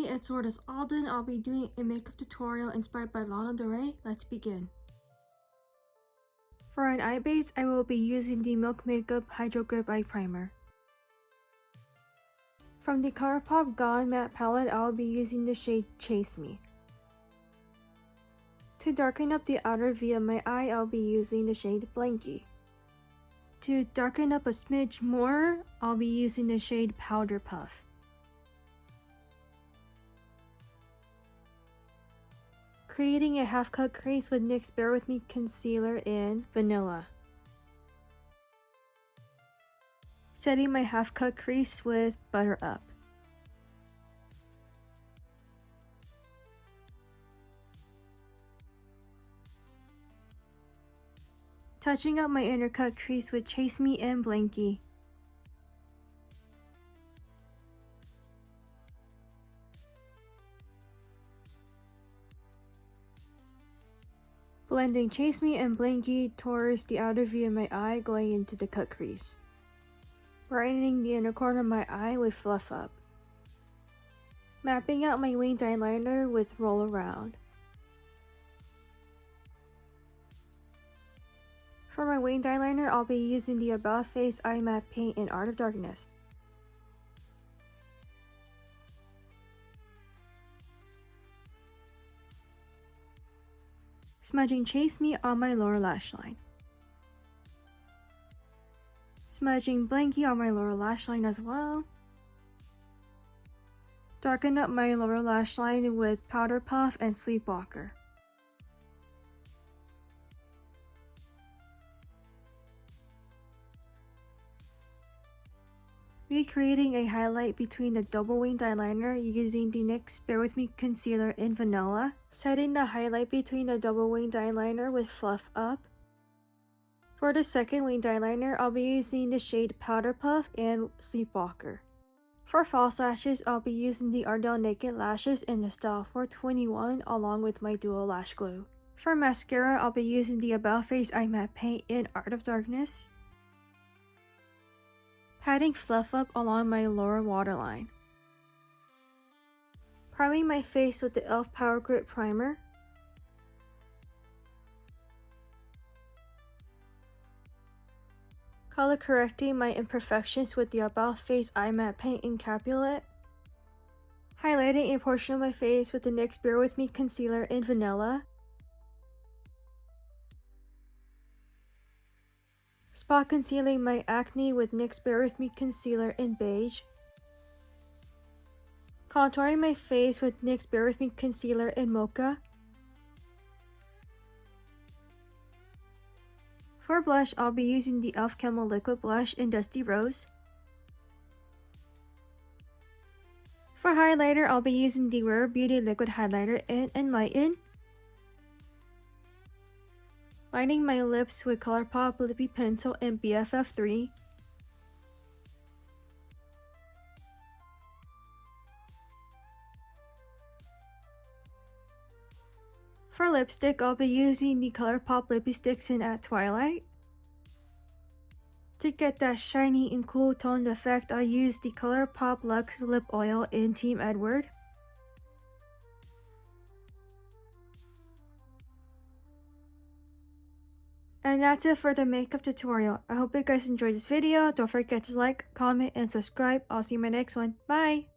Hey, it's Lourdes Alden. I'll be doing a makeup tutorial inspired by Lana Del Rey. Let's begin. For an eye base, I will be using the Milk Makeup Hydro Grip Eye Primer. From the ColourPop Gone Matte Palette, I'll be using the shade Chase Me. To darken up the outer V of my eye, I'll be using the shade Blanky. To darken up a smidge more, I'll be using the shade Powder Puff. Creating a half-cut crease with NYX Bear With Me Concealer in Vanilla. Setting my half-cut crease with Butter Up. Touching up my inner cut crease with Chase Me and Blanky. Blending Chase Me and Blanky towards the outer V of my eye going into the cut crease. Brightening the inner corner of my eye with Fluff Up. Mapping out my winged eyeliner with Roll Around. For my winged eyeliner, I'll be using the About Face Eye Matte Paint in Art of Darkness. Smudging Chase Me on my lower lash line. Smudging Blanky on my lower lash line as well. Darken up my lower lash line with Powder Puff and Sleepwalker. Recreating a highlight between the double winged eyeliner using the NYX Bear With Me Concealer in Vanilla. Setting the highlight between the double winged eyeliner with Fluff Up. For the second winged eyeliner, I'll be using the shade Powder Puff and Sleepwalker. For false lashes, I'll be using the Ardell Naked Lashes in the style 421 along with my Duo Lash Glue. For mascara, I'll be using the About Face Eye Matte Paint in Art of Darkness. Patting Fluff Up along my lower waterline. Priming my face with the e.l.f. Power Grip Primer. Color correcting my imperfections with the About Face Eye Matte Paint in Capulet. Highlighting a portion of my face with the NYX Bear With Me Concealer in Vanilla. Spot concealing my acne with NYX Bear With Me Concealer in Beige. Contouring my face with NYX Bear With Me Concealer in Mocha. For blush, I'll be using the e.l.f. Camo Liquid Blush in Dusty Rose. For highlighter, I'll be using the Rare Beauty Liquid Highlighter in Enlighten. Lining my lips with ColourPop Lippy Pencil in BFF3. For lipstick, I'll be using the ColourPop Lippy Sticks in At Twilight. To get that shiny and cool toned effect, I use the ColourPop Luxe Lip Oil in Team Edward. And that's it for the makeup tutorial. I hope you guys enjoyed this video. Don't forget to like, comment, and subscribe. I'll see you in my next one. Bye!